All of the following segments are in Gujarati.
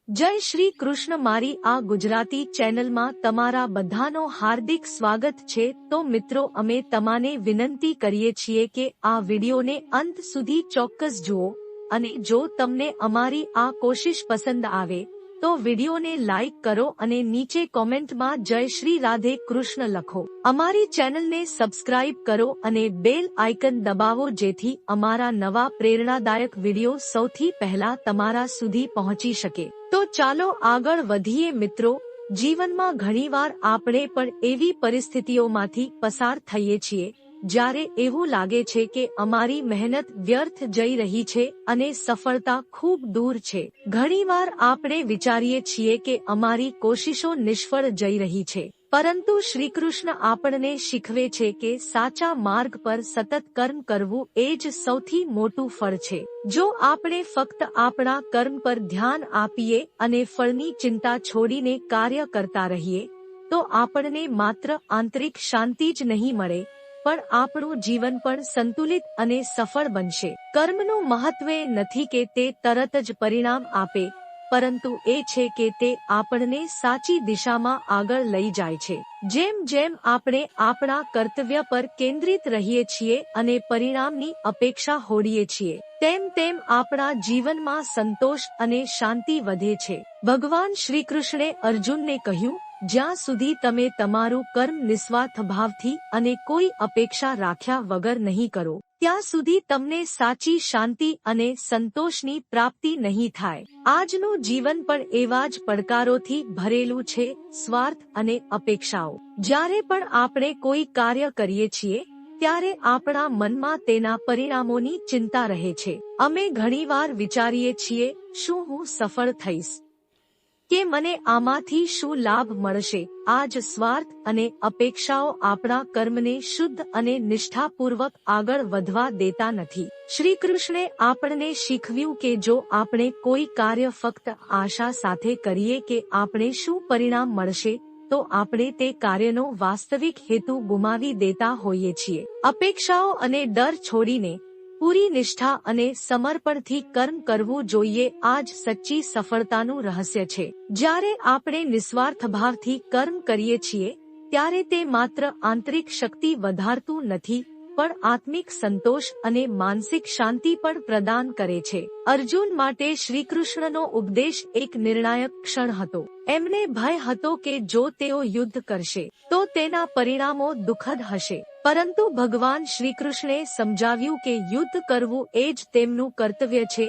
જય શ્રી કૃષ્ણ। મારી આ ગુજરાતી ચેનલમાં તમારા બધાનો હાર્દિક સ્વાગત છે। તો મિત્રો, અમે તમાને વિનંતી કરીએ છીએ કે આ વિડિયોને અંત સુધી ચોક્કસ જુઓ અને જો તમને અમારી આ કોશિશ પસંદ આવે તો વિડિયોને લાઈક કરો અને નીચે કોમેન્ટમાં જય શ્રી રાધે કૃષ્ણ લખો। અમારી ચેનલને સબસ્ક્રાઇબ કરો અને બેલ આઇકન દબાવો જેથી અમારા નવા પ્રેરણાદાયક વિડિયો સૌથી પહેલા તમારા સુધી પહોંચી શકે। તો ચાલો આગળ વધીએ મિત્રો। જીવનમાં ઘણીવાર આપણે પણ એવી પરિસ્થિતિઓમાંથી પસાર થઈએ છીએ જ્યારે એવું લાગે છે કે અમારી મહેનત વ્યર્થ જઈ રહી છે અને સફળતા ખૂબ દૂર છે। ઘણીવાર આપણે વિચારીએ છીએ કે અમારી કોશિશો નિષ્ફળ જઈ રહી છે, પરંતુ શ્રીકૃષ્ણ આપણને શીખવે છે કે સાચા માર્ગ પર સતત કર્મ કરવું એ જ સૌથી મોટું ફળ છે। જો આપણે ફક્ત આપણા કર્મ પર ધ્યાન આપીએ અને ફળની ચિંતા છોડીને કાર્ય કરતા રહીએ તો આપણને માત્ર આંતરિક શાંતિ જ નહીં મળે પણ આપણું જીવન પણ સંતુલિત અને સફળ બનશે। કર્મનું મહત્વ એ નથી કે તે તરત જ પરિણામ આપે, પરંતુ એ છે કે તે આપણને સાચી દિશામાં આગળ લઈ જાય છે। જેમ જેમ આપણે આપણા કર્તવ્ય પર કેન્દ્રિત રહીએ છીએ અને પરિણામની અપેક્ષા છોડીએ છીએ, તેમ તેમ આપણા જીવનમાં સંતોષ અને શાંતિ વધે છે। ભગવાન શ્રીકૃષ્ણે અર્જુનને કહ્યું, જ્યાં સુધી તમે તમારું કર્મ નિસ્વાર્થ ભાવથી અને કોઈ અપેક્ષા રાખ્યા વગર નહીં કરો ત્યાં સુધી તમને સાચી શાંતિ અને સંતોષની પ્રાપ્તિ નહીં થાય। આજનું જીવન પણ એવા જ પડકારોથી ભરેલું છે, સ્વાર્થ અને અપેક્ષાઓ। જ્યારે પણ આપણે કોઈ કાર્ય કરીએ છીએ ત્યારે આપણા મનમાં તેના પરિણામોની ચિંતા રહે છે। અમે ઘણીવાર વિચારીએ છીએ, શું હું સફળ થઈશ કે મને આમાંથી શું લાભ મળશે? આ જ સ્વાર્થ અને અપેક્ષાઓ આપણા કર્મને શુદ્ધ અને નિષ્ઠાપૂર્વક આગળ વધવા દેતા નથી। શ્રીકૃષ્ણે આપણને શીખવ્યું કે જો આપણે કોઈ કાર્ય ફક્ત આશા સાથે કરીએ કે આપણે શું પરિણામ મળશે તો આપણે તે કાર્યનો વાસ્તવિક હેતુ ગુમાવી દેતા હોઈએ છીએ। અપેક્ષાઓ અને ડર છોડીને પૂરી નિષ્ઠા અને સમર્પણથી કર્મ કરવું જોઈએ, આ જ સચ્ચી સફળતાનું રહસ્ય છે। જ્યારે આપણે નિસ્વાર્થ ભાવથી કર્મ કરીએ છીએ ત્યારે તે માત્ર આંતરિક શક્તિ વધારતું નથી પણ આત્મિક સંતોષ અને માનસિક શાંતિ પણ પ્રદાન કરે છે। અર્જુન માટે શ્રીકૃષ્ણનો ઉપદેશ એક નિર્ણાયક ક્ષણ હતો। એમને ભય હતો કે જો તેઓ યુદ્ધ કરશે તો તેના પરિણામો દુઃખદ હશે, પરંતુ ભગવાન શ્રીકૃષ્ણે સમજાવ્યું કે યુદ્ધ કરવું એ જ તેમનું કર્તવ્ય છે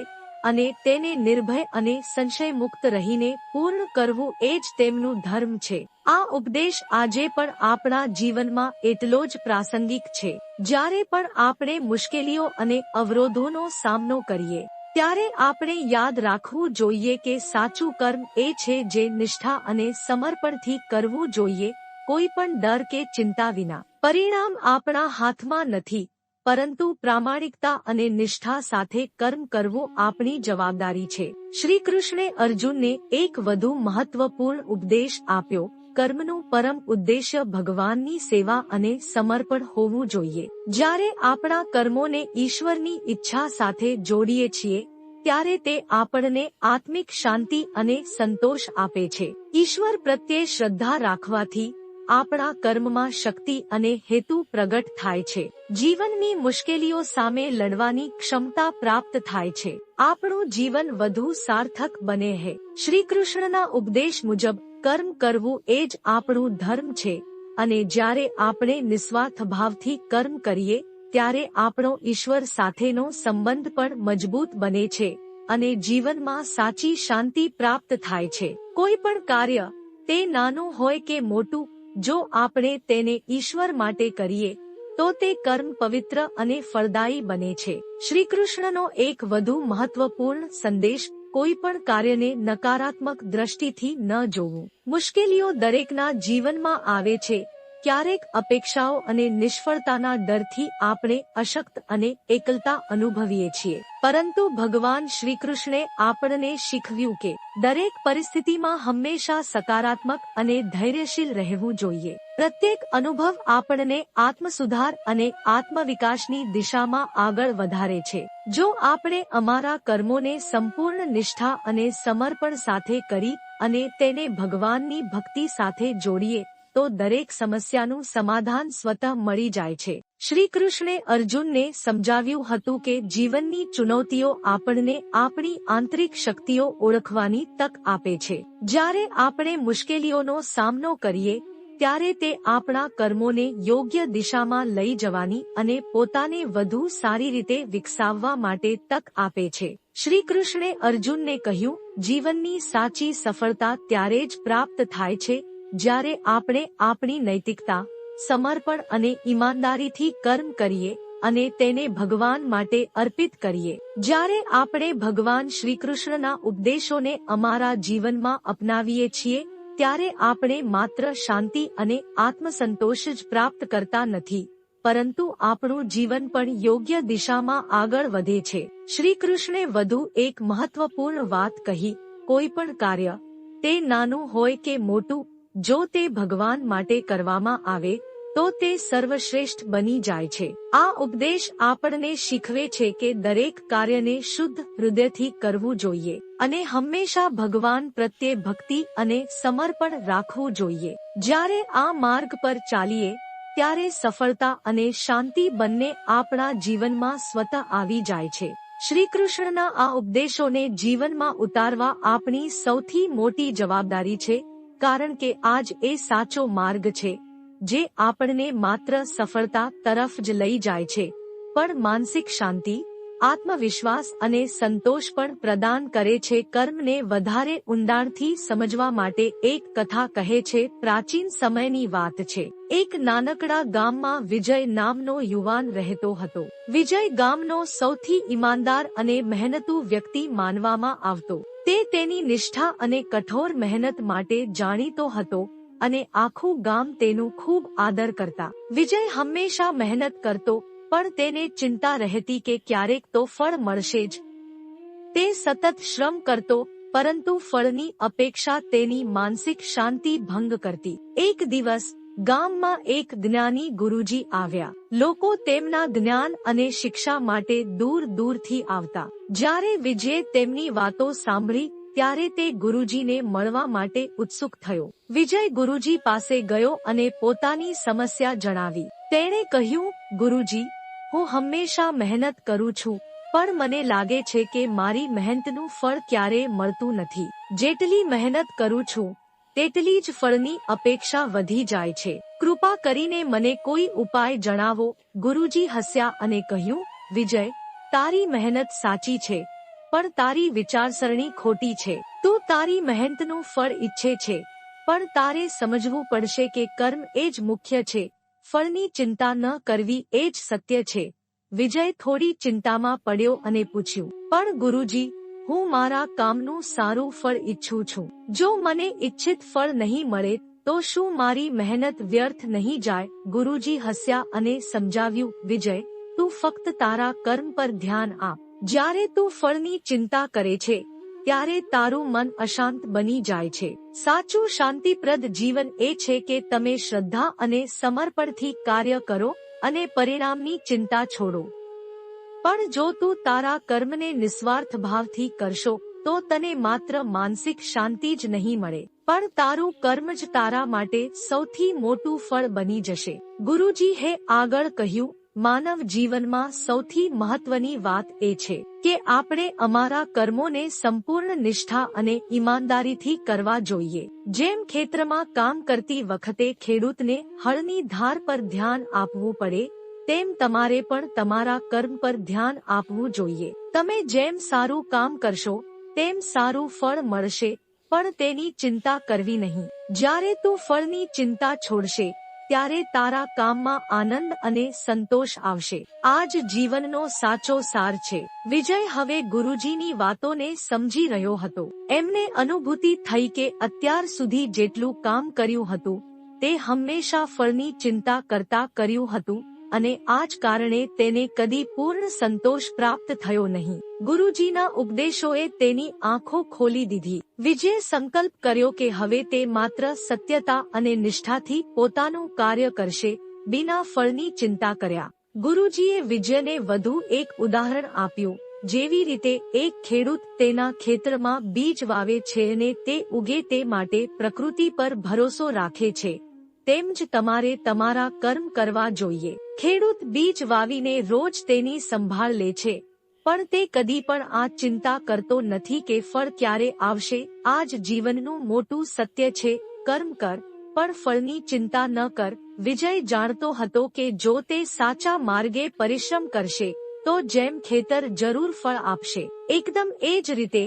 અને તેને નિર્ભય અને સંશયમુક્ત રહીને પૂર્ણ કરવું એ જ તેમનું ધર્મ છે। આ ઉપદેશ આજે પણ આપણા જીવનમાં એટલો જ પ્રાસંગિક છે। જ્યારે પણ આપણે મુશ્કેલીઓ અને અવરોધોનો સામનો કરીએ ત્યારે આપણે યાદ રાખવું જોઈએ કે સાચું કર્મ એ છે જે નિષ્ઠા અને સમર્પણથી કરવું જોઈએ, કોઈ પણ ડર કે ચિંતા વિના। પરિણામ આપણા હાથમાં નથી, પરંતુ પ્રામાણિકતા અને નિષ્ઠા સાથે કર્મ કરવું આપણી જવાબદારી છે। શ્રીકૃષ્ણે અર્જુનને એક વધુ મહત્વપૂર્ણ ઉપદેશ આપ્યો, કર્મનું પરમ ઉદ્દેશ્ય ભગવાનની સેવા અને સમર્પણ હોવું જોઈએ। જ્યારે આપણા કર્મોને ઈશ્વરની ઈચ્છા સાથે જોડીએ છીએ ત્યારે તે આપણને આત્મિક શાંતિ અને સંતોષ આપે છે। ઈશ્વર પ્રત્યે શ્રદ્ધા રાખવાથી આપણા કર્મમાં શક્તિ અને હેતુ પ્રગટ થાય છે। જીવનની મુશ્કેલીઓ સામે લડવાની ક્ષમતા પ્રાપ્ત થાય છે। આપણું જીવન વધુ સાર્થક બને છે। શ્રીકૃષ્ણના ઉપદેશ મુજબ કર્મ કરવું એ જ આપણું ધર્મ છે અને જ્યારે આપણે નિસ્વાર્થ ભાવથી કર્મ કરીએ ત્યારે આપણો ઈશ્વર સાથેનો સંબંધ પણ મજબૂત બને છે અને જીવનમાં સાચી શાંતિ પ્રાપ્ત થાય છે। કોઈ પણ કાર્ય, તે નાનું હોય કે મોટું, જો આપણે તેને ઈશ્વર માટે કરીએ તો તે કર્મ પવિત્ર અને ફળદાયી બને છે। શ્રીકૃષ્ણનો એક વધુ મહત્વપૂર્ણ સંદેશ, કોઈ પણ કાર્યને નકારાત્મક દ્રષ્ટિથી ન જોવું। મુશ્કેલીઓ દરેકના જીવનમાં આવે છે। ક્યારેક અપેક્ષાઓ અને નિષ્ફળતાના ડરથી આપણે અશક્ત અને એકલતા અનુભવીએ છીએ, પરંતુ ભગવાન શ્રીકૃષ્ણે આપણને શીખવ્યું કે દરેક પરિસ્થિતિમાં હંમેશા સકારાત્મક અને ધૈર્યશીલ રહેવું જોઈએ। પ્રત્યેક અનુભવ આપણને આત્મસુધાર અને આત્મવિકાસની દિશામાં આગળ વધારે છે. જો આપણે અમારા કર્મોને સંપૂર્ણ નિષ્ઠા અને સમર્પણ સાથે કરી અને તેને ભગવાનની ભક્તિ સાથે જોડીએ તો દરેક સમસ્યાનું સમાધાન સ્વતઃ મળી જાય છે. શ્રી કૃષ્ણે અર્જુનને સમજાવ્યું હતું કે જીવનની ચુનૌતીઓ આપણને આપણી આંતરિક શક્તિઓ ઓળખવાની તક આપે છે. જ્યારે આપણે મુશ્કેલીઓનો સામનો કરીએ ત્યારે તે આપણા કર્મોને યોગ્ય દિશામાં લઈ જવાની અને પોતાને વધુ સારી રીતે વિકસાવવા માટે તક આપે છે. શ્રી કૃષ્ણે અર્જુનને કહ્યું, જીવનની સાચી સફળતા ત્યારે જ પ્રાપ્ત થાય છે જ્યારે આપણે આપણી નૈતિકતા, સમર્પણ અને ઈમાનદારીથી કર્મ કરીએ અને તેને ભગવાન માટે અર્પિત કરીએ. જ્યારે આપણે ભગવાન શ્રીકૃષ્ણના ઉપદેશોને અમારા જીવનમાં અપનાવીએ છીએ ત્યારે આપણે માત્ર શાંતિ અને આત્મસંતોષ જ પ્રાપ્ત કરતા નથી, પરંતુ આપણું જીવન પણ યોગ્ય દિશામાં આગળ વધે છે. શ્રી કૃષ્ણે વધુ એક મહત્વપૂર્ણ વાત કહી, કોઈ પણ કાર્ય, તે નાનું હોય કે મોટું, જો તે ભગવાન માટે કરવામાં આવે તો તે સર્વશ્રેષ્ઠ બની જાય છે. આ ઉપદેશ આપણને શીખવે છે કે દરેક કાર્યને શુદ્ધ હૃદયથી કરવું જોઈએ અને હંમેશા ભગવાન પ્રત્યે ભક્તિ અને સમર્પણ રાખવું જોઈએ. જ્યારે આ માર્ગ પર ચાલીએ ત્યારે સફળતા અને શાંતિ બંને આપણા જીવનમાં સ્વતઃ આવી જાય છે. શ્રી કૃષ્ણના આ ઉપદેશોને જીવનમાં ઉતારવા આપણી સૌથી મોટી જવાબદારી છે, કારણ કે આજ એ સાચો માર્ગ છે જે આપણને માત્ર સફળતા તરફ જ લઈ જાય છે, પણ માનસિક શાંતિ, આત્મવિશ્વાસ અને સંતોષ પણ પ્રદાન કરે છે. કર્મને વધારે ઊંડાણથી સમજવા માટે એક કથા કહે છે. પ્રાચીન સમયની વાત છે. એક નાનકડા ગામમાં વિજય નામનો યુવાન રહેતો હતો. વિજય ગામનો સૌથી ઈમાનદાર અને મહેનતુ વ્યક્તિ માનવામાં આવતો. તે તેની નિષ્ઠા અને કઠોર મહેનત માટે જાણીતો હતો અને આખું ગામ તેનું ખૂબ આદર કરતા. વિજય હંમેશા મહેનત કરતો, પણ તેને ચિંતા રહેતી કે ક્યારેક તો ફળ મળશે જ. તે સતત શ્રમ કરતો, પરંતુ ફળની અપેક્ષા તેની માનસિક શાંતિ ભંગ કરતી. એક દિવસ ગામમાં એક જ્ઞાની ગુરુજી આવ્યા. લોકો તેમના જ્ઞાન અને શિક્ષા માટે દૂર દૂરથી આવતા. જ્યારે વિજયે તેમની વાતો સાંભળી ત્યારે તે ગુરુજીને મળવા માટે ઉત્સુક થયો. વિજય ગુરુજી પાસે ગયો અને પોતાની સમસ્યા જણાવી. તેણે કહ્યું, ગુરુજી, હું હંમેશા મહેનત કરું છું, પણ મને લાગે છે કે મારી મહેનતનું ફળ ક્યારેય મળતું નથી. જેટલી મહેનત કરું છું તેટલી જ ફળની અપેક્ષા વધી જાય છે. કૃપા કરીને મને કોઈ ઉપાય જણાવો. ગુરુજી હસ્યા અને કહ્યું, વિજય, તારી મહેનત સાચી છે, પણ તારી વિચારસરણી ખોટી છે. તું તારી મહેનતનું ફળ ઈચ્છે છે, પણ તારે સમજવું પડશે કે કર્મ એ જ મુખ્ય છે, ફળની ચિંતા ન કરવી એ જ સત્ય છે. વિજય થોડી ચિંતામાં પડ્યો અને પૂછ્યું, પણ ગુરુજી, હું મારા કામનું સારું ફળ ઈચ્છું છું. જો મને ઈચ્છિત ફળ નહીં મળે તો શું મારી મહેનત વ્યર્થ નહીં જાય? ગુરુજી હસ્યા અને સમજાવ્યું, વિજય, તું ફક્ત તારા કર્મ પર ધ્યાન આપ. જ્યારે તું ફળની ચિંતા કરે છે ત્યારે તારું મન અશાંત બની જાય છે. સાચું શાંતિપ્રદ જીવન એ છે કે તમે શ્રદ્ધા અને સમર્પણથી કાર્ય કરો અને પરિણામની ચિંતા છોડો. પણ જો તું તારા કર્મને નિસ્વાર્થ ભાવથી કરશો તો તને માત્ર માનસિક શાંતિ જ નહીં મળે, પણ તારું કર્મ જ તારા માટે સૌથી મોટું ફળ બની જશે. ગુરુજીએ આગળ કહ્યું, માનવ જીવનમાં સૌથી મહત્વની વાત એ છે કે આપણે અમારા કર્મોને સંપૂર્ણ નિષ્ઠા અને ઈમાનદારીથી કરવા જોઈએ. જેમ ખેતરમાં કામ કરતી વખતે ખેડૂતને હળની ધાર પર ધ્યાન આપવું પડે, તેમ તમારે પણ તમારા કર્મ પર ધ્યાન આપવું જોઈએ. તમે જેમ સારું કામ કરશો તેમ સારું ફળ મળશે, પણ તેની ચિંતા કરવી નહીં. જ્યારે તું ફળની ચિંતા છોડશે ત્યારે તારા કામમાં આનંદ અને સંતોષ આવશે. આ જ જીવનનો સાચો સાર છે. વિજય હવે ગુરુજીની વાતોને સમજી રહ્યો હતો. એમને અનુભૂતિ થઈ કે અત્યાર સુધી જેટલું કામ કર્યું હતું તે હંમેશા ફળની ચિંતા કરતા કર્યું હતું, અને આ જ કારણે તેને કદી પૂર્ણ સંતોષ પ્રાપ્ત થયો નહીં. ગુરુજીના ઉપદેશોએ તેની આંખો ખોલી દીધી. વિજયે સંકલ્પ કર્યો કે હવે તે માત્ર સત્યતા અને નિષ્ઠાથી પોતાનું કાર્ય કરશે, બિના ફળની ચિંતા કર્યા. ગુરુજીએ વિજયને વધુ એક ઉદાહરણ આપ્યું. જેવી રીતે એક ખેડૂત તેના ખેતરમાં બીજ વાવે છે અને તે ઉગે તે માટે પ્રકૃતિ પર ભરોસો રાખે છે, તેમ જ તમારે તમારા કર્મ કરવા જોઈએ. ખેડૂત બીજ વાવીને રોજ તેની સંભાળ લે છે, પણ તે કદી પણ આ ચિંતા કરતો નથી કે ફળ ક્યારે આવશે. આ જ જીવનનું મોટું સત્ય છે. કર્મ કર, પણ ફળની ચિંતા ન કર. વિજય જાણતો હતો કે જો તે સાચા માર્ગે પરિશ્રમ કરશે તો જેમ ખેતર જરૂર ફળ આપશે, એકદમ એ જ રીતે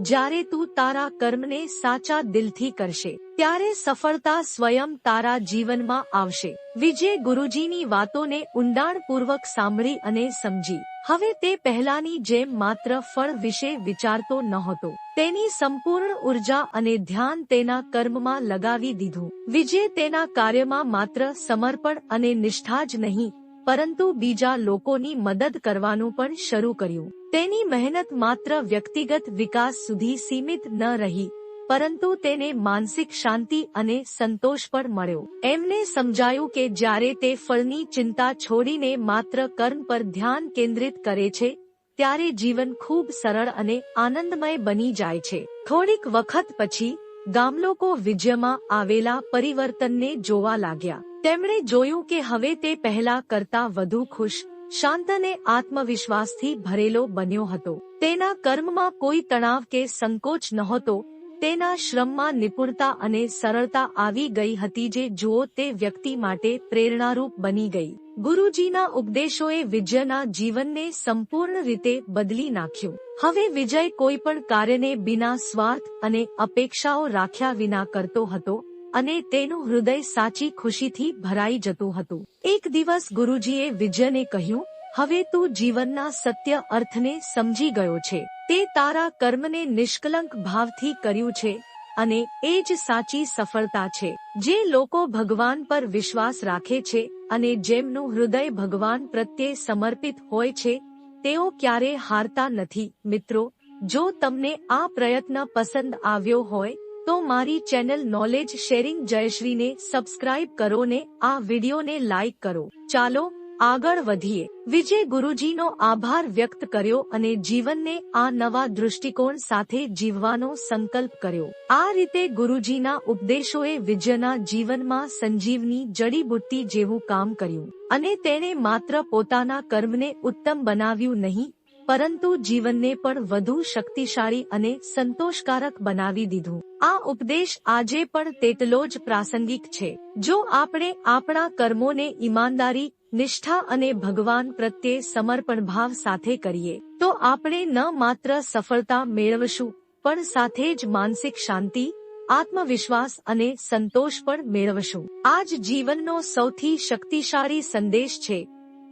જ્યારે તું તારા કર્મને સાચા દિલથી કરશે ત્યારે સફળતા સ્વયં તારા જીવનમાં આવશે. વિજય ગુરુજીની વાતોને ઊંડાણપૂર્વક સાંભળી અને સમજી. હવે તે પહેલાની જેમ માત્ર ફળ વિશે વિચારતો નહોતો. તેની સંપૂર્ણ ઉર્જા અને ધ્યાન તેના કર્મમાં લગાવી દીધું. વિજય તેના કાર્યમાં માત્ર સમર્પણ અને નિષ્ઠા જ નહીં, પરંતુ બીજા લોકોની મદદ કરવાનું પણ શરૂ કર્યું. તેની મહેનત માત્ર વ્યક્તિગત વિકાસ સુધી સીમિત ન રહી, પરંતુ તેને માનસિક શાંતિ અને સંતોષ પણ મળ્યો. એમને સમજાયું કે જ્યારે તે ફળની ચિંતા છોડીને માત્ર કર્મ પર ધ્યાન કેન્દ્રિત કરે છે, ત્યારે જીવન ખૂબ સરળ અને આનંદમય બની જાય છે. થોડીક વખત પછી ગામલોકો વિજયમાં આવેલા પરિવર્તનને જોવા લાગ્યા. તેમણે જોયું કે હવે તે પહેલા કરતા વધુ ખુશ, શાંત અને આત્મવિશ્વાસથી ભરેલો બન્યો હતો. તેના કર્મમાં કોઈ તણાવ કે સંકોચ નહોતો. તેના શ્રમમાં નિપુણતા અને સરળતા આવી ગઈ હતી જે જુઓ તે વ્યક્તિ માટે પ્રેરણારૂપ બની ગઈ. ગુરુજીના ઉપદેશોએ વિજયના જીવનને સંપૂર્ણ રીતે બદલી નાખ્યું. હવે વિજય કોઈ પણ કાર્યને બિના સ્વાર્થ અને અપેક્ષાઓ રાખ્યા વિના કરતો હતો અને તેનું હૃદય સાચી ખુશીથી ભરાઈ જતું હતું. એક દિવસ ગુરુજીએ વિજયને કહ્યું, હવે તું જીવનના સત્ય અર્થને સમજી ગયો છે. તે તારા કર્મને નિષ્કલંક ભાવથી કર્યું છે અને એ જ સાચી સફળતા છે. જે લોકો ભગવાન પર વિશ્વાસ રાખે છે અને જેમનું હૃદય ભગવાન પ્રત્યે સમર્પિત હોય છે, તેઓ ક્યારે હારતા નથી. મિત્રો, જો તમને આ પ્રયત્ન પસંદ આવ્યો હોય તો મારી ચેનલ નોલેજ શેરિંગ જયશ્રીને સબસ્ક્રાઇબ કરો ને આ વિડીયોને લાઈક કરો. ચાલો આગળ વધીએ. વિજય ગુરુજીનો આભાર વ્યક્ત કર્યો અને જીવનને આ નવા દૃષ્ટિકોણ સાથે જીવવાનો સંકલ્પ કર્યો. આ રીતે ગુરુજીના ઉપદેશોએ વિજયના જીવનમાં સંજીવની જડીબુટ્ટી જેવું કામ કર્યું અને તેણે માત્ર પોતાના કર્મને ઉત્તમ બનાવ્યું નહીં, પરંતુ જીવનને પણ વધુ શક્તિશાળી અને સંતોષકારક બનાવી દીધું. આ ઉપદેશ આજે પણ તેટલો જ પ્રાસંગિક છે. જો આપણે આપણા કર્મોને ઈમાનદારી, નિષ્ઠા અને ભગવાન પ્રત્યે સમર્પણ ભાવ સાથે કરીએ તો આપણે ન માત્ર સફળતા મેળવશું, પણ સાથે જ માનસિક શાંતિ, આત્મવિશ્વાસ અને સંતોષ પણ મેળવશું. આ જ જીવનનો સૌથી શક્તિશાળી સંદેશ છે.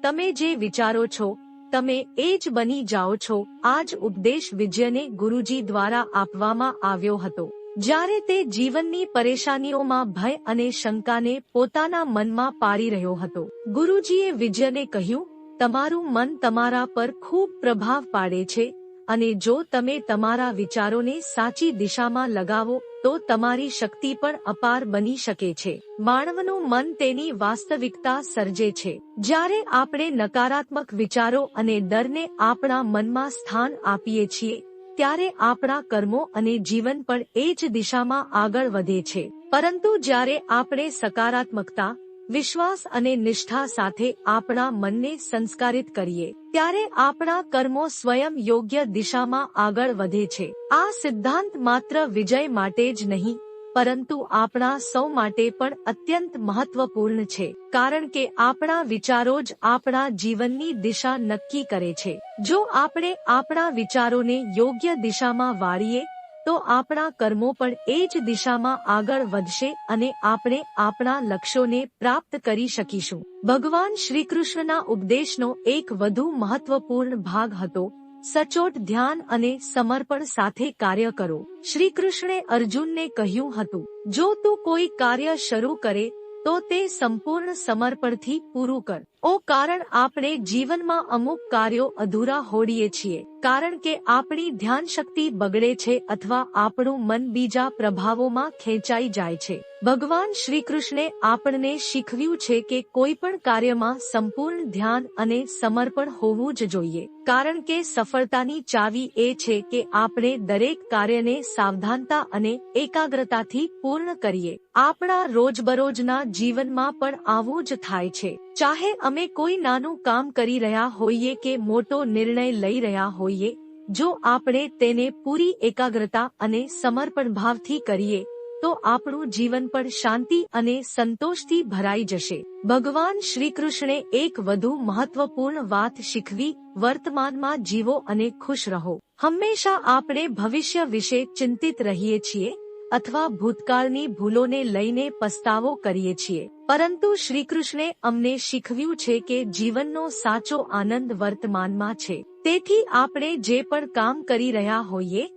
તમે જે વિચારો છો તમે એ જ બની જાઓ છો. આ જ ઉપદેશ વિજયને ગુરુજી દ્વારા આપવામાં આવ્યો હતો. જ્યારે તે જીવનની પરેશાનીઓમાં ભય અને શંકાને પોતાના મનમાં પાડી રહ્યો હતો. ગુરુજીએ વિજયને કહ્યું, તમારું મન તમારા પર ખૂબ પ્રભાવ પાડે છે અને જો તમે તમારા વિચારોને સાચી દિશામાં લગાવો તો તમારી શક્તિ પણ અપાર બની શકે છે. માનવનું મન તેની વાસ્તવિકતા સર્જે છે. જ્યારે આપણે નકારાત્મક વિચારો અને ડરને આપણા મનમાં સ્થાન આપીએ છીએ, ત્યારે આપણા કર્મો અને જીવન પણ એ જ દિશામાં આગળ વધે છે. પરંતુ જ્યારે આપણે સકારાત્મકતા, વિશ્વાસ અને નિષ્ઠા સાથે આપણા મનને સંસ્કારિત કરીએ, ત્યારે આપણા કર્મો સ્વયં યોગ્ય દિશામાં આગળ વધે છે. આ સિદ્ધાંત માત્ર વિજય માટે જ નહીં, પરંતુ આપણા સૌ માટે પણ અત્યંત મહત્વપૂર્ણ છે, કારણ કે આપણા વિચારો જ આપણા જીવનની દિશા નક્કી કરે છે. જો આપણે આપણા વિચારોને યોગ્ય દિશામાં વાળીએ તો આપણા કર્મો પણ એ જ દિશામાં આગળ વધશે અને આપણે આપણા લક્ષ્યોને પ્રાપ્ત કરી શકીશું. ભગવાન શ્રીકૃષ્ણના ઉપદેશનો એક વધુ મહત્વપૂર્ણ ભાગ હતો, સચોટ ધ્યાન અને સમર્પણ સાથે કાર્ય કરો. શ્રીકૃષ્ણે અર્જુનને કહ્યું હતું, જો તું કોઈ કાર્ય શરૂ કરે તો તે સંપૂર્ણ સમર્પણથી પૂરું કર. કારણ આપણે જીવનમાં અમુક કાર્યો અધૂરા હોડીએ છીએ, કારણ કે આપણી ધ્યાન શક્તિ બગડે છે અથવા આપણું મન બીજા પ્રભાવોમાં ખેંચાઈ જાય છે. ભગવાન શ્રી કૃષ્ણે આપણને શીખવ્યું છે કે કોઈ પણ કાર્યમાં સંપૂર્ણ ધ્યાન અને સમર્પણ હોવું જ જોઈએ, કારણ કે સફળતાની ચાવી એ છે કે આપણે દરેક કાર્યને સાવધાનતા અને એકાગ્રતાથી પૂર્ણ કરીએ. આપણા રોજબરોજના જીવનમાં પણ આવું જ થાય છે. ચાહે અમે કોઈ નાનું કામ કરી રહ્યા હોઈએ કે મોટો નિર્ણય લઈ રહ્યા હોઈએ, જો આપણે તેને પૂરી એકાગ્રતા અને સમર્પણ ભાવથી કરીએ તો આપણું જીવન પણ શાંતિ અને સંતોષથી ભરાઈ જશે. ભગવાન શ્રી કૃષ્ણે એક વધુ મહત્વપૂર્ણ વાત શીખવી, વર્તમાનમાં જીવો અને ખુશ રહો. હંમેશા આપણે ભવિષ્ય વિશે ચિંતિત રહીએ છીએ અથવા ભૂતકાળની ભૂલોને લઈને પસ્તાવો કરીએ છીએ, પરંતુ શ્રી કૃષ્ણે અમને શીખવ્યું છે કે જીવનનો સાચો આનંદ વર્તમાનમાં છે. તેથી આપણે જે પણ કામ કરી રહ્યા હોઈએ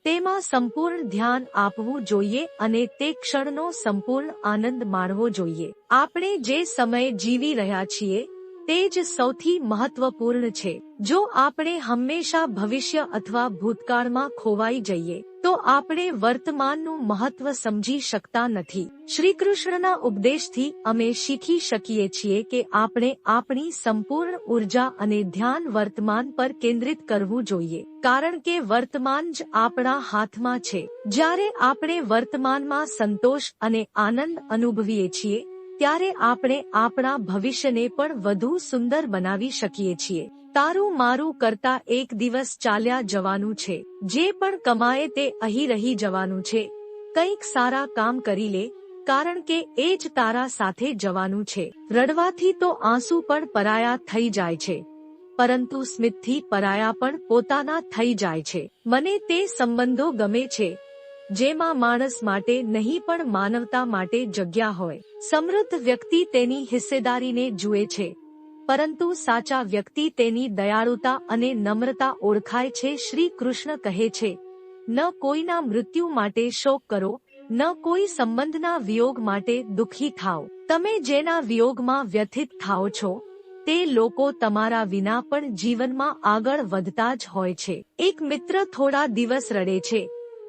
તેમાં સંપૂર્ણ ધ્યાન આપવું જોઈએ અને તે ક્ષણનો સંપૂર્ણ આનંદ માણવો જોઈએ. આપણે જે સમય જીવી રહ્યા છીએ તે જ સૌથી મહત્વપૂર્ણ છે. જો આપણે હંમેશા ભવિષ્ય અથવા ભૂતકાળમાં ખોવાઈ જઈએ તો આપણે વર્તમાનનું મહત્વ સમજી શકતા નથી. શ્રી કૃષ્ણના ઉપદેશથી અમે શીખી શકીએ છીએ કે આપણે આપણી સંપૂર્ણ ઉર્જા અને ધ્યાન વર્તમાન પર કેન્દ્રિત કરવું જોઈએ, કારણ કે વર્તમાન જ આપણા હાથમાં છે. જ્યારે આપણે વર્તમાનમાં સંતોષ અને આનંદ અનુભવીએ છીએ ત્યારે આપણે આપણા ભવિષ્યને પણ વધુ સુંદર બનાવી શકીએ છીએ. તારું મારું કરતા એક દિવસ ચાલ્યા જવાનું છે. જે પણ કમાએ તે અહીં રહી જવાનું છે. કંઈક સારા કામ કરી લે, કારણ કે એ જ તારા સાથે જવાનું છે. રડવાથી તો આંસુ પણ પરાયા થઈ જાય છે, પરંતુ સ્મિતથી પરાયા પણ પોતાના થઈ જાય છે. મને તે સંબંધો ગમે છે જેમાં માણસ માટે નહીં પણ માનવતા માટે જગ્યા હોય. સમૃદ્ધ વ્યક્તિ તેની હિસ્સેદારીને જુએ છે, પરંતુ સાચા વ્યક્તિ તેની દયાળુતા અને નમ્રતા ઓળખાય છે. શ્રી કૃષ્ણ કહે છે, ન કોઈના મૃત્યુ માટે શોક કરો, ન કોઈ સંબંધના વિયોગ માટે દુઃખી થાઓ. તમે જેના વિયોગમાં વ્યથિત થાઓ છો તે લોકો તમારા વિના પણ જીવનમાં આગળ વધતા જ હોય છે. એક મિત્ર થોડા દિવસ રડે છે,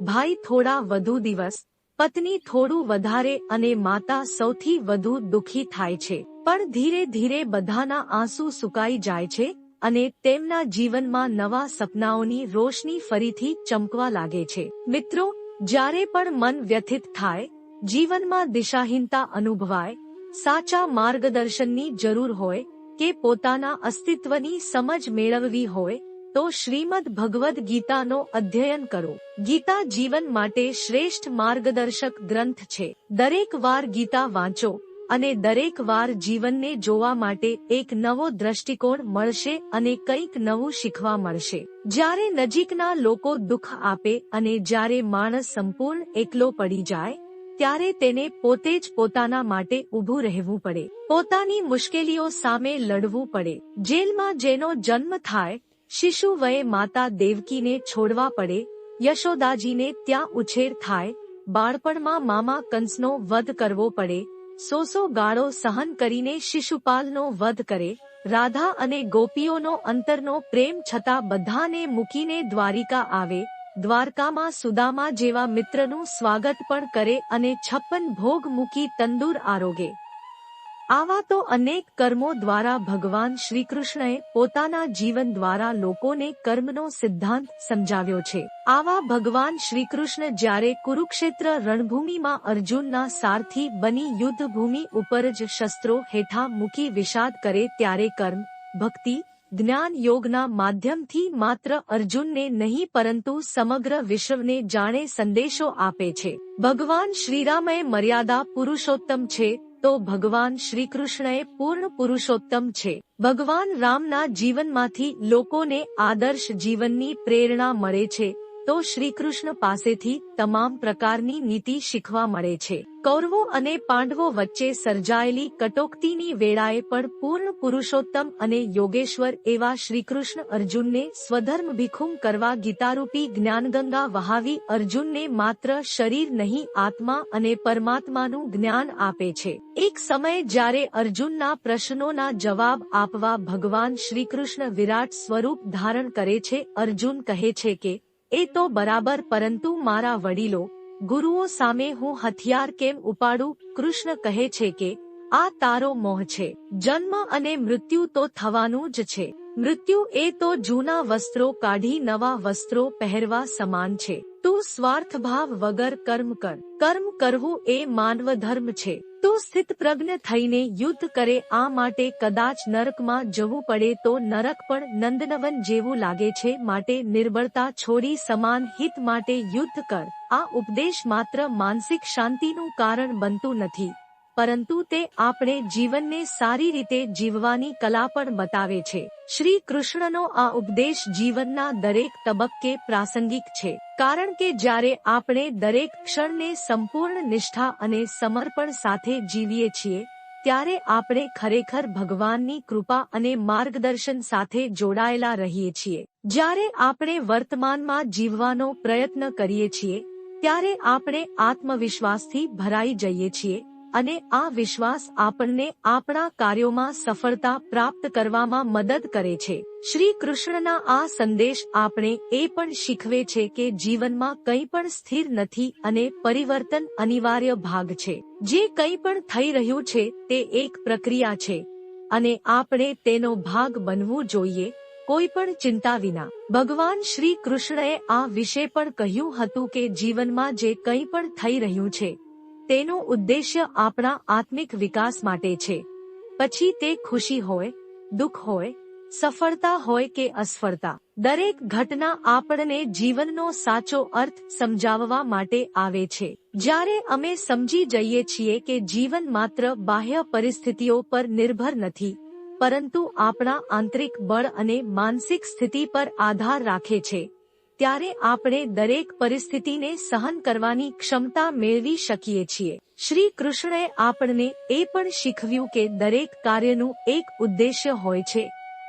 ભાઈ થોડા વધુ દિવસ, પત્ની થોડું વધારે અને માતા સૌથી વધુ દુઃખી થાય છે. પણ ધીરે ધીરે બધાના આંસુ સુકાઈ જાય છે અને તેમના જીવનમાં નવા સપનાઓની રોશની ફરીથી ચમકવા લાગે છે. મિત્રો, જ્યારે પણ મન વ્યથિત થાય, જીવનમાં દિશાહીનતા અનુભવાય, સાચા માર્ગદર્શનની જરૂર હોય કે પોતાના અસ્તિત્વની સમજ મેળવવી હોય તો શ્રીમદ ભગવદ્ ગીતાનો અધ્યયન કરો. ગીતા જીવન માટે શ્રેષ્ઠ માર્ગદર્શક ગ્રંથ છે. દરેક વાર ગીતા વાંચો અને દરેક વાર જીવનને જોવા માટે એક નવો દ્રષ્ટિકોણ મળશે અને કંઈક નવું શીખવા મળશે. જ્યારે નજીકના લોકો દુઃખ આપે અને જ્યારે માણસ સંપૂર્ણ એકલો પડી જાય ત્યારે તેને પોતે જ પોતાના માટે ઊભું રહેવું પડે, પોતાની મુશ્કેલીઓ સામે લડવું પડે. જેલમાં જેનો જન્મ થાય, શિશુ વયે માતા દેવકીને છોડવા પડે, યશોદાજીને ત્યાં ઉછેર થાય, બાળપણમાં મામા કંસનો વધ કરવો પડે, સો ગાળો સહન કરીને શિશુપાલનો વધ કરે, રાધા અને ગોપીઓનો અંતરનો પ્રેમ છતાં બધાને મૂકીને દ્વારિકા આવે, દ્વારકામાં સુદામા જેવા મિત્રનું સ્વાગત પણ કરે અને 56 ભોગ મૂકી તંદુર આરોગે. આવા તો અનેક કર્મો દ્વારા ભગવાન શ્રીકૃષ્ણએ પોતાના જીવન દ્વારા લોકોને કર્મનો સિદ્ધાંત સમજાવ્યો છે. આવા ભગવાન શ્રીકૃષ્ણ જ્યારે કુરુક્ષેત્ર રણભૂમિમાં અર્જુનના સારથી બની યુદ્ધભૂમિ ઉપર જ શસ્ત્રો હેઠા મૂકી વિષાદ કરે ત્યારે કર્મ, ભક્તિ, જ્ઞાન યોગના માધ્યમથી માત્ર અર્જુનને નહીં પરંતુ સમગ્ર વિશ્વને જાણે સંદેશો આપે છે. ભગવાન શ્રીરામએ મર્યાદા પુરુષોત્તમ છે તો ભગવાન શ્રીકૃષ્ણએ પૂર્ણ પુરુષોત્તમ છે. ભગવાન રામના જીવનમાંથી લોકોને આદર્શ જીવનની પ્રેરણા મળે છે તો શ્રીકૃષ્ણ પાસેથી તમામ પ્રકારની નીતિ શીખવા મળે છે. કૌરવો અને પાંડવો વચ્ચે સર્જાયેલી કટોકટીની વેળાએ પણ પૂર્ણ પુરુષોત્તમ અને યોગેશ્વર એવા શ્રીકૃષ્ણ અર્જુનને સ્વધર્મ ભીખુમ કરવા ગીતારૂપી જ્ઞાનગંગા વહાવી અર્જુનને માત્ર શરીર નહીં આત્મા અને પરમાત્માનું જ્ઞાન આપે છે. એક સમયે જ્યારે અર્જુનના પ્રશ્નોના જવાબ આપવા ભગવાન શ્રીકૃષ્ણ વિરાટ સ્વરૂપ ધારણ કરે છે. અર્જુન કહે છે કે એ તો બરાબર, પરંતુ મારા વડીલો ગુરુઓ સામે હું હથિયાર કેમ ઉપાડું? કૃષ્ણ કહે છે કે આ તારો મોહ છે. જન્મ અને મૃત્યુ તો થવાનું જ છે. મૃત્યુ એ તો જૂના વસ્ત્રો કાઢી નવા વસ્ત્રો પહેરવા સમાન છે. તું સ્વાર્થભાવ વગર કર્મ કર. કર્મ કરવું એ માનવ ધર્મ છે. તું સ્થિતપ્રજ્ઞ થઈને યુદ્ધ કરે. આ માટે કદાચ નરકમાં જવું પડે તો નરક પણ નંદનવન જેવું લાગે છે. માટે નિર્બળતા છોડી સમાન હિત માટે યુદ્ધ કર. આ ઉપદેશ માત્ર માનસિક શાંતિનું કારણ બનતું નથી, પરંતુ તે આપણે જીવનને સારી રીતે જીવવાની કલા પણ બતાવે છે. શ્રી કૃષ્ણનો આ ઉપદેશ જીવનના દરેક તબક્કે પ્રાસંગિક છે, કારણ કે જ્યારે આપણે દરેક ક્ષણને સંપૂર્ણ નિષ્ઠા અને સમર્પણ સાથે જીવીએ છીએ ત્યારે આપણે ખરેખર ભગવાનની કૃપા અને માર્ગદર્શન સાથે જોડાયેલા રહીએ છીએ. જ્યારે આપણે વર્તમાનમાં જીવવાનો પ્રયત્ન કરીએ છીએ ત્યારે આપણે આત્મવિશ્વાસથી ભરાઈ જઈએ છીએ અને આ વિશ્વાસ આપણને આપણા કાર્યોમાં સફળતા પ્રાપ્ત કરવામાં મદદ કરે છે. શ્રી કૃષ્ણના આ સંદેશ આપણે એ પણ શીખવે છે કે જીવનમાં કંઈ પણ સ્થિર નથી અને પરિવર્તન અનિવાર્ય ભાગ છે. જે કંઈ પણ થઈ રહ્યું છે તે એક પ્રક્રિયા છે અને આપણે તેનો ભાગ બનવું જોઈએ, કોઈ પણ ચિંતા વિના. ભગવાન શ્રી કૃષ્ણએ આ વિશે પણ કહ્યું હતું કે જીવનમાં જે કંઈ પણ થઈ રહ્યું છે તેનો ઉદ્દેશ્ય આપણા આત્મિક વિકાસ માટે છે. પછી તે ખુશી હોય, દુઃખ હોય, સફળતા હોય કે અસફળતા, દરેક ઘટના આપણને જીવનનો સાચો અર્થ સમજાવવા માટે આવે છે. જ્યારે અમે સમજી જઈએ છીએ કે જીવન માત્ર બાહ્ય પરિસ્થિતિઓ પર નિર્ભર નથી, પરંતુ આપણા આંતરિક બળ અને માનસિક સ્થિતિ પર આધાર રાખે છે, ત્યારે આપણે દરેક પરિસ્થિતિને સહન કરવાની ક્ષમતા મેળવી શકીએ છીએ. શ્રી કૃષ્ણએ આપણને એ પણ શીખવ્યું કે દરેક કાર્યનું એક ઉદ્દેશ્ય હોય છે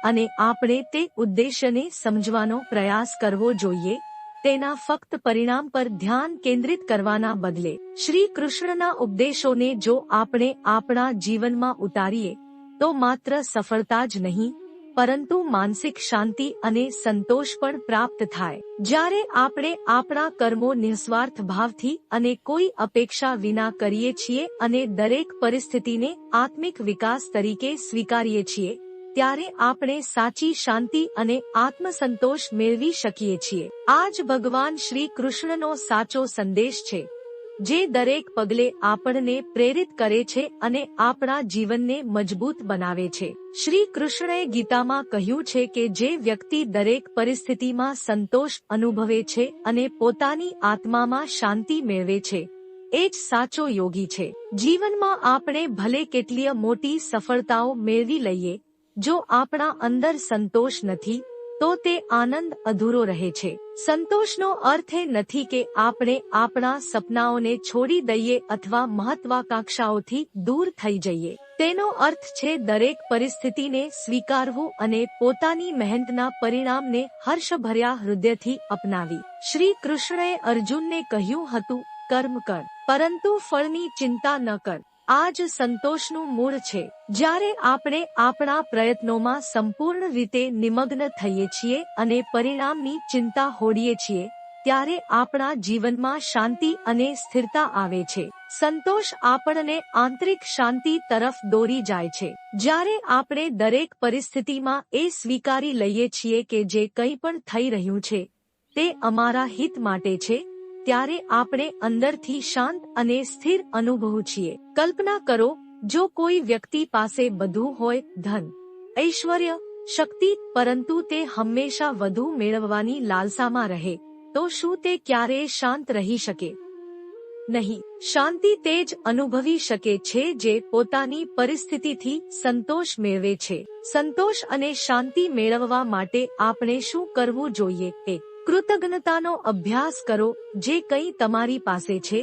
અને આપણે તે ઉદ્દેશ્યને સમજવાનો પ્રયાસ કરવો જોઈએ, તેના ફક્ત પરિણામ પર ધ્યાન કેન્દ્રિત કરવાના બદલે. શ્રી કૃષ્ણના ઉપદેશોને જો આપણે આપણા જીવનમાં ઉતારીએ તો માત્ર સફળતા જ નહીં, પરંતુ માનસિક શાંતિ અને સંતોષ પણ પ્રાપ્ત થાય. જ્યારે આપણે આપણા કર્મો નિસ્વાર્થ ભાવથી અને કોઈ અપેક્ષા વિના કરીએ છીએ અને દરેક પરિસ્થિતિને આત્મિક વિકાસ તરીકે સ્વીકારીએ છીએ, ત્યારે આપણે સાચી શાંતિ અને આત્મસંતોષ મેળવી શકીએ છીએ. આ જ ભગવાન શ્રી કૃષ્ણનો સાચો સંદેશ છે, જે દરેક પગલે આપણને પ્રેરિત કરે છે અને આપણા જીવનને મજબૂત બનાવે છે. શ્રી કૃષ્ણએ ગીતામાં કહ્યું છે કે જે વ્યક્તિ દરેક પરિસ્થિતિમાં સંતોષ અનુભવે છે અને પોતાની આત્મામાં શાંતિ મેળવે છે, એ જ સાચો યોગી છે. જીવનમાં આપણે ભલે કેટલીય મોટી સફળતાઓ મેળવી લઈએ, જો આપણા અંદર સંતોષ નથી તો તે આનંદ અધૂરો રહે છે. સંતોષનો અર્થ એ નથી કે આપણે આપણા સપનાઓને છોડી દઈએ અથવા મહત્વાકાંક્ષાઓથી દૂર થઈ જઈએ. તેનો અર્થ છે દરેક પરિસ્થિતિને સ્વીકારવું અને પોતાની મહેનતના પરિણામને હર્ષભર્યા હૃદયથી અપનાવી. શ્રી કૃષ્ણએ અર્જુનને કહ્યું હતું, કર્મ કર, પરંતુ ફળની ચિંતા ન કર. આ જ સંતોષનું મૂળ છે. જ્યારે આપણે આપણા પ્રયત્નોમાં સંપૂર્ણ રીતે નિમગ્ન થઈએ છીએ અને પરિણામની ચિંતા છોડીએ છીએ, ત્યારે આપણા જીવનમાં શાંતિ અને સ્થિરતા આવે છે. સંતોષ આપણને આંતરિક શાંતિ તરફ દોરી જાય છે. જ્યારે આપણે દરેક પરિસ્થિતિમાં એ સ્વીકારી લઈએ છીએ કે જે કંઈ પણ થઈ રહ્યું છે તે અમારા હિત માટે છે, ત્યારે આપણે અંદરથી શાંત અને સ્થિર અનુભવું છીએ. કલ્પના કરો, જો કોઈ વ્યક્તિ પાસે બધું હોય, ધન, ઐશ્વર્ય, શક્તિ, પરંતુ તે હંમેશા વધુ મેળવવાની લાલસામાં રહે, તો શું તે ક્યારેય શાંત રહી શકે? નહીં. શાંતિ તે જ અનુભવી શકે છે જે પોતાની પરિસ્થિતિથી સંતોષ મેળવે છે. સંતોષ અને શાંતિ મેળવવા માટે આપણે શું કરવું જોઈએ? 1. કૃતજ્ઞતાનો અભ્યાસ કરો, જે કંઈ તમારી પાસે છે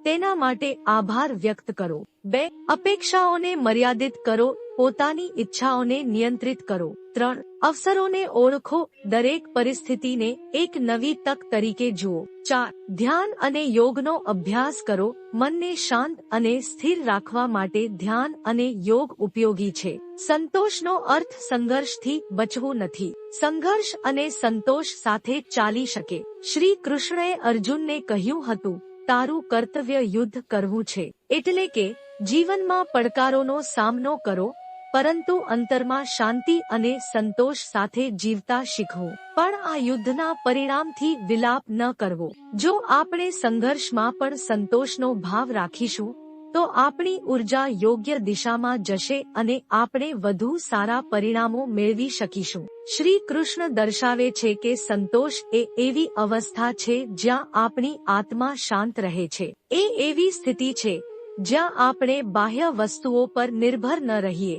તેના માટે આભાર વ્યક્ત કરો. 2. અપેક્ષાઓને મર્યાદિત કરો, પોતાની ઈચ્છાઓને નિયંત્રિત કરો. 3. અવસરોને ઓળખો, દરેક પરિસ્થિતિને એક નવી તક તરીકે જુઓ. 4. ધ્યાન અને યોગનો અભ્યાસ કરો, મનને શાંત અને સ્થિર રાખવા માટે ધ્યાન અને યોગ ઉપયોગી છે. સંતોષનો અર્થ સંઘર્ષથી બચવું નથી. સંઘર્ષ અને સંતોષ સાથે ચાલી શકે. શ્રી કૃષ્ણએ અર્જુનને કહ્યું હતું, તારું કર્તવ્ય યુદ્ધ કરવું છે, એટલે કે જીવનમાં પડકારોનો સામનો કરો, પરંતુ અંતરમાં શાંતિ અને સંતોષ સાથે જીવતા શીખવું. પણ આ યુદ્ધના પરિણામથી વિલાપ ન કરવો. જો આપણે સંઘર્ષમાં પણ સંતોષનો ભાવ રાખીશું તો આપણી ઉર્જા યોગ્ય દિશામાં જશે અને આપણે વધુ સારા પરિણામો મેળવી શકીશું. શ્રી કૃષ્ણ દર્શાવે છે કે સંતોષ એ એવી અવસ્થા છે જ્યાં આપણી આત્મા શાંત રહે છે. એ એવી સ્થિતિ છે જ્યાં આપણે બાહ્ય વસ્તુઓ પર નિર્ભર ન રહીએ,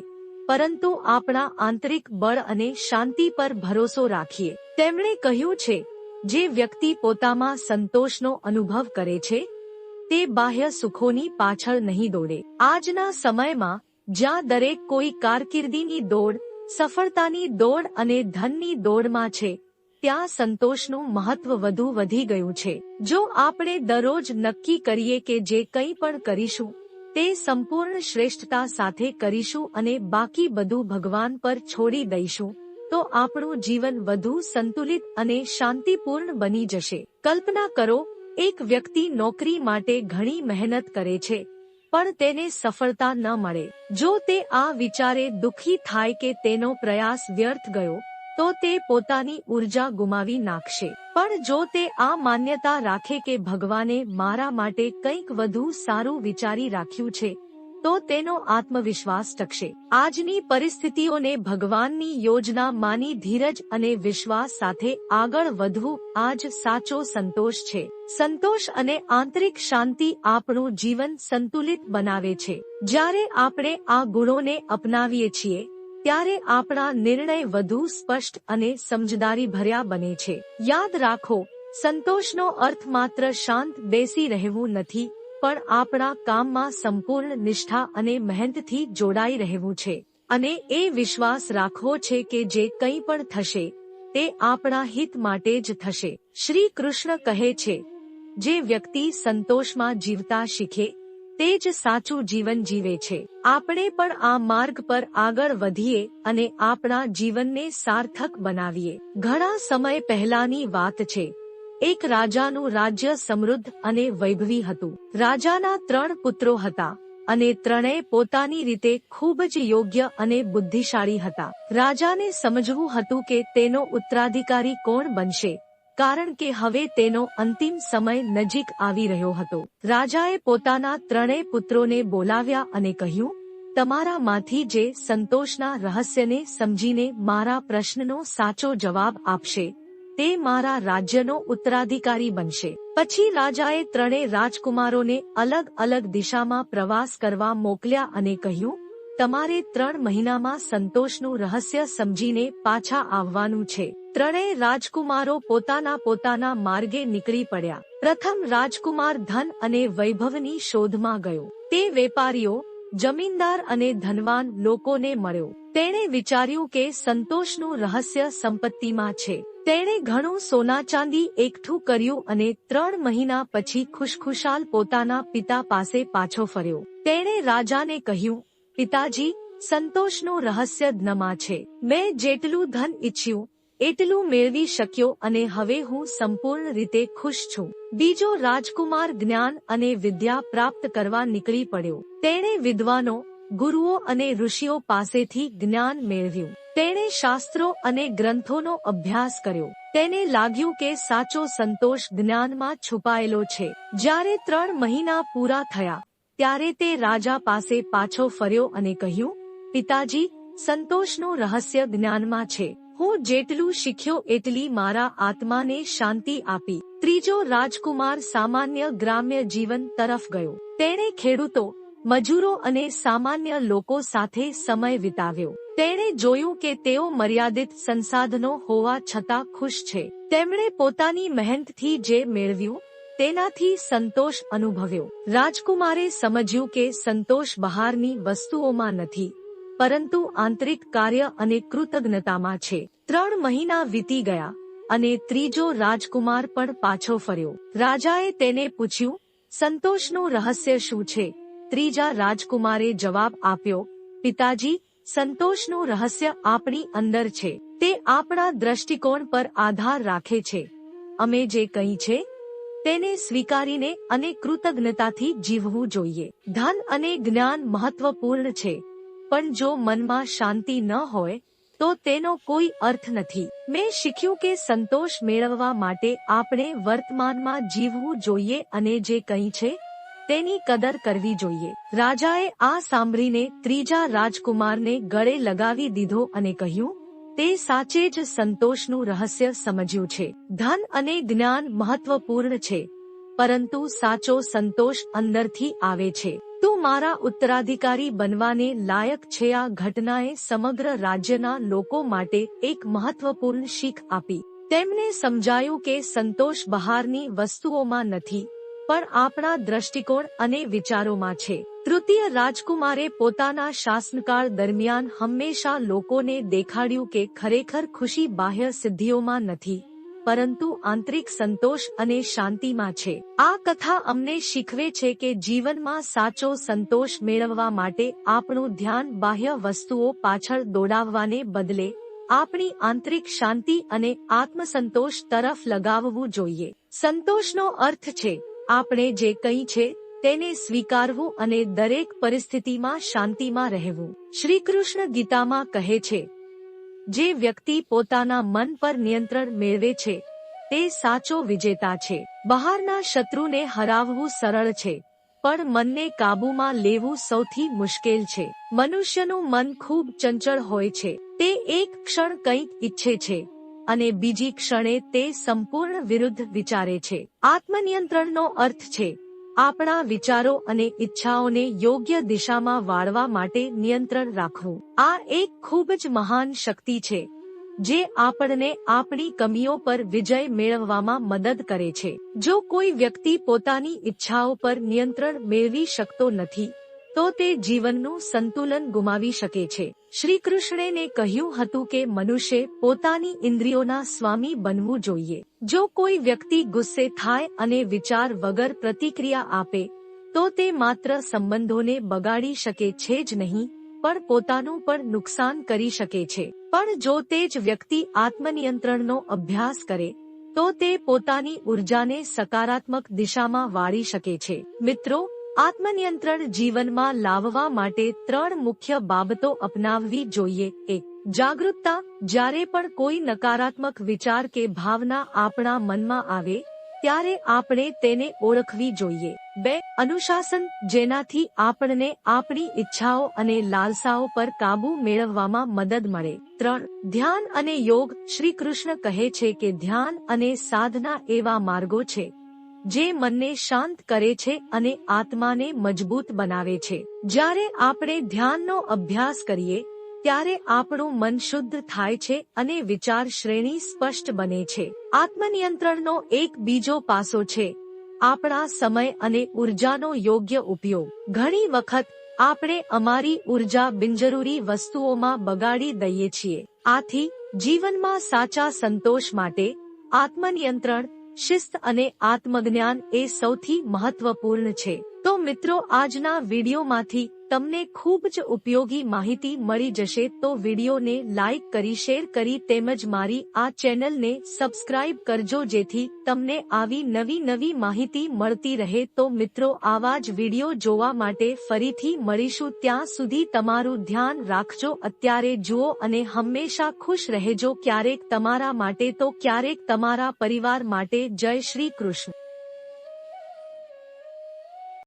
પરંતુ આપણા આંતરિક બળ અને શાંતિ પર ભરોસો રાખીએ. તેમણે કહ્યું છે, જે વ્યક્તિ પોતામાં સંતોષનો અનુભવ કરે છે તે બાહ્ય સુખોની પાછળ નહીં દોડે. આજના સમયમાં જ્યાં દરેક કોઈ કારકિર્દીની દોડ, સફળતાની દોડ અને ધનની દોડમાં છે, ત્યાં સંતોષનું મહત્વ વધુ વધી ગયું છે. જો આપણે દરરોજ નક્કી કરીએ કે જે કંઈ પણ કરીશું તે સંપૂર્ણ શ્રેષ્ઠતા સાથે કરીશું અને બાકી બધું ભગવાન પર છોડી દઈશું, તો આપણું જીવન વધુ સંતુલિત અને શાંતિપૂર્ણ બની જશે. કલ્પના કરો, એક વ્યક્તિ નોકરી માટે ઘણી મહેનત કરે છે પણ તેને સફળતા ન મળે. જો તે આ વિચારે દુઃખી થાય કે તેનો પ્રયાસ વ્યર્થ ગયો, તો તે પોતાની ઉર્જા ગુમાવી નાખશે. પણ જો તે આ માન્યતા રાખે કે ભગવાને મારા માટે કંઈક વધુ સારું વિચારી રાખ્યું છે, તો તેનો આત્મવિશ્વાસ ટકશે. આજની પરિસ્થિતિઓને ભગવાનની યોજના માની ધીરજ અને વિશ્વાસ સાથે આગળ વધવું આ જ સાચો સંતોષ છે. સંતોષ અને આંતરિક શાંતિ આપણું જીવન સંતુલિત બનાવે છે. જ્યારે આપણે આ ગુણોને અપનાવીએ છીએ ત્યારે આપણા નિર્ણય વધુ સ્પષ્ટ અને સમજદારીભર્યા બને છે. યાદ રાખો, સંતોષનો અર્થ માત્ર શાંત બેસી રહેવું નથી, પણ આપણા કામમાં સંપૂર્ણ નિષ્ઠા અને મહેનતથી જોડાઈ રહેવું છે. અને એ વિશ્વાસ રાખવો છે કે જે કંઈ પણ થશે તે આપણા હિત માટે જ થશે. શ્રી કૃષ્ણ કહે છે, જે વ્યક્તિ સંતોષમાં જીવતા શીખે તે જ સાચું જીવન જીવે છે. આપણે પણ આ માર્ગ પર આગળ વધીએ અને આપણા જીવનને સાર્થક બનાવીએ. ઘણા સમય પહેલાની વાત છે. એક રાજાનું રાજ્ય સમૃદ્ધ અને વૈભવી હતું. રાજાના 3 પુત્રો હતા અને ત્રણેય પોતાની રીતે ખૂબ જ યોગ્ય અને બુદ્ધિશાળી હતા. રાજાને સમજવું હતું કે તેનો ઉત્તરાધિકારી કોણ બનશે, કારણ કે હવે તેનો અંતિમ સમય નજીક આવી રહ્યો હતો. રાજાએ પોતાના 3 પુત્રોને બોલાવ્યા અને કહ્યું, તમારામાંથી જે સંતોષના રહસ્યને સમજીને મારા પ્રશ્નનો સાચો જવાબ આપશે તે મારા રાજ્યનો ઉત્તરાધિકારી બનશે. પછી રાજાએ 3 રાજકુમારોને અલગ અલગ દિશામાં પ્રવાસ કરવા મોકલ્યા અને કહ્યું, તમારે 3 મહિનામાં સંતોષનું રહસ્ય સમજીને પાછા આવવાનું છે. 3 રાજકુમારો પોતાના માર્ગે નીકળી પડ્યા. પ્રથમ રાજકુમાર ધન અને વૈભવની શોધમાં ગયો. તે વેપારીઓ, જમીનદાર અને ધનવાન લોકોને મળ્યો. તેણે વિચાર્યું કે સંતોષનું રહસ્ય સંપત્તિમાં છે. તેણે ઘણું સોના ચાંદી એકઠું કર્યું અને 3 મહિના પછી ખુશખુશાલ પોતાના પિતા પાસે પાછો ફર્યો. તેણે રાજાને કહ્યું, પિતાજી, સંતોષનું રહસ્ય ધનમાં છે. મેં જેટલું ધન ઈચ્છ્યું એટલું મેળવી શક્યો અને હવે હું સંપૂર્ણ રીતે ખુશ છું. બીજો રાજકુમાર જ્ઞાન અને વિદ્યા પ્રાપ્ત કરવા નીકળી પડ્યો. તેણે વિદ્વાનો, ગુરુઓ અને ઋષિઓ પાસેથી જ્ઞાન મેળવ્યું. તેણે શાસ્ત્રો અને ગ્રંથોનો અભ્યાસ કર્યો. તેને લાગ્યું કે સાચો સંતોષ જ્ઞાનમાં છુપાયેલો છે. જ્યારે 3 મહિના પૂરા થયા ત્યારે તે રાજા પાસે પાછો ફર્યો અને કહ્યું, પિતાજી, સંતોષનું રહસ્ય જ્ઞાનમાં છે. હું જેટલું શીખ્યો એટલી મારા આત્માને શાંતિ આપી. ત્રીજો રાજકુમાર સામાન્ય ગ્રામ્ય જીવન તરફ ગયો. તેણે ખેડૂતો, મજૂરો અને સામાન્ય લોકો સાથે સમય વિતાવ્યો. તેણે જોયું કે તેઓ મર્યાદિત સંસાધનો હોવા છતાં ખુશ છે. તેમણે પોતાની મહેનતથી જે મેળવ્યું તેનાથી સંતોષ અનુભવ્યો. રાજકુમારે સમજ્યું કે સંતોષ બહારની વસ્તુઓમાં નથી, પરંતુ આંતરિક કાર્ય અને કૃતજ્ઞતામાં છે. 3 મહિના વીતી ગયા અને ત્રીજો રાજકુમાર પણ પાછો ફર્યો. રાજાએ તેને પૂછ્યું, સંતોષનું રહસ્ય શું છે? ત્રીજા રાજકુમારે જવાબ આપ્યો, પિતાજી, સંતોષનું રહસ્ય આપણી અંદર છે. તે આપણા દ્રષ્ટિકોણ પર આધાર રાખે છે. અમે જે કંઈ છે તેને સ્વીકારીને અને કૃતજ્ઞતાથી જીવવું જોઈએ. ધન અને જ્ઞાન મહત્વપૂર્ણ છે, પણ જો મનમાં શાંતિ ન હોય તો તેનો કોઈ અર્થ નથી. મેં શીખ્યું કે સંતોષ મેળવવા માટે આપણે વર્તમાનમાં જીવવું જોઈએ અને જે કંઈ છે તેની કદર કરવી જોઈએ. રાજાએ આ સાંભળીને ત્રીજા રાજકુમારને ગળે લગાવી દીધો અને કહ્યું, તે સાચે જ સંતોષનું રહસ્ય સમજ્યું છે. ધન અને જ્ઞાન મહત્વપૂર્ણ છે, પરંતુ સાચો સંતોષ અંદરથી આવે છે. તું મારા ઉત્તરાધિકારી બનવાને લાયક છે. આ ઘટનાએ સમગ્ર રાજ્યના લોકો માટે એક મહત્વપૂર્ણ શીખ આપી. તેમને સમજાયું કે સંતોષ બહારની વસ્તુઓમાં નથી, પણ આપણા દ્રષ્ટિકોણ અને વિચારોમાં છે. તૃતીય રાજકુમારે પોતાના શાસનકાળ દરમિયાન હંમેશા લોકોને દેખાડ્યું કે ખરેખર ખુશી બાહ્ય સિદ્ધિઓમાં નથી, પરંતુ આંતરિક સંતોષ અને શાંતિમાં છે. આ કથા અમને શીખવે છે કે જીવનમાં સાચો સંતોષ મેળવવા માટે આપણું ધ્યાન બાહ્ય વસ્તુઓ પાછળ દોડાવવાને બદલે આપણી આંતરિક શાંતિ અને આત્મસંતોષ તરફ લગાવવું જોઈએ. સંતોષનો અર્થ છે આપણે જે કંઈ છે તેને સ્વીકારવું અને દરેક પરિસ્થિતિમાં શાંતિમાં રહેવું. શ્રી કૃષ્ણ ગીતામાં કહે છે, જે વ્યક્તિ પોતાના મન પર નિયંત્રણ મેળવે છે તે સાચો વિજેતા છે. બહારના શત્રુને હરાવવું સરળ છે, પણ મનને કાબૂમાં લેવું સૌથી મુશ્કેલ છે. મનુષ્યનું મન ખૂબ ચંચળ હોય છે. તે એક ક્ષણ કંઈક ઈચ્છે છે અને બીજી ક્ષણે તે સંપૂર્ણ વિરુદ્ધ વિચારે છે. આત્મનિયંત્રણનો અર્થ છે આપણા વિચારો અને ઈચ્છાઓને યોગ્ય દિશામાં વાળવા માટે નિયંત્રણ રાખવું. આ એક ખૂબ જ મહાન શક્તિ છે, જે આપણને આપણી કમીઓ પર વિજય મેળવવામાં મદદ કરે છે. જો કોઈ વ્યક્તિ પોતાની ઈચ્છાઓ પર નિયંત્રણ મેળવી શકતો નથી, તો તે જીવનનું સંતુલન ગુમાવી શકે છે. શ્રી કૃષ્ણે કહ્યું હતું કે મનુષ્ય પોતાની ઇન્દ્રિયોના સ્વામી બનવું જોઈએ. જો કોઈ વ્યક્તિ ગુસ્સે થાય અને વિચાર વગર પ્રતિક્રિયા આપે, તો તે માત્ર સંબંધોને બગાડી શકે છે જ નહીં, પણ પોતાનું પણ નુકસાન કરી શકે છે. પણ જો તે જ વ્યક્તિ આત્મનિયંત્રણનો અભ્યાસ કરે, તો તે પોતાની ઉર્જાને સકારાત્મક દિશામાં વાળી શકે છે. મિત્રો, આત્મનિયંત્રણ જીવનમાં લાવવા માટે 3 મુખ્ય બાબતો અપનાવવી જોઈએ. 1. જાગૃતતા. જ્યારે પણ કોઈ નકારાત્મક વિચાર કે ભાવના આપણા મનમાં આવે ત્યારે આપણે તેને ઓળખવી જોઈએ. 2. અનુશાસન. જેનાથી આપણને આપણી ઈચ્છાઓ અને લાલસાઓ પર કાબૂ મેળવવામાં મદદ મળે. 3. ધ્યાન અને યોગ. શ્રી કૃષ્ણ કહે છે કે ધ્યાન અને સાધના એવા માર્ગો છે જે મનને શાંત કરે છે અને આત્માને મજબૂત બનાવે છે. જ્યારે આપણે ધ્યાનનો અભ્યાસ કરીએ ત્યારે આપણું મન શુદ્ધ થાય છે અને વિચાર શ્રેણી સ્પષ્ટ બને છે. આત્મનિયંત્રણનો એક બીજો પાસો છે આપણા સમય અને ઉર્જાનો યોગ્ય ઉપયોગ. ઘણી વખત આપણે અમારી ઉર્જા બિનજરૂરી વસ્તુઓમાં બગાડી દઈએ છીએ. આથી જીવનમાં સાચા સંતોષ માટે આત્મનિયંત્રણ, શિસ્ત અને આત્મજ્ઞાન એ સૌથી મહત્વપૂર્ણ છે. તો મિત્રો, આજના વિડીયોમાંથી તમને ખૂબ જ ઉપયોગી માહિતી મળી જશે, તો વિડીયોને લાઈક કરી, શેર કરી તેમજ મારી આ ચેનલને સબસ્ક્રાઇબ કરજો, જેથી તમને આવી નવી માહિતી મળતી રહે. તો મિત્રો, આવા જ વિડીયો જોવા માટે ફરીથી મળીશું. ત્યાં સુધી તમારું ધ્યાન રાખજો. અત્યારે જુઓ અને હંમેશા ખુશ રહેજો. ક્યારેક તમારા માટે તો ક્યારેક તમારા પરિવાર માટે. જય શ્રી કૃષ્ણ.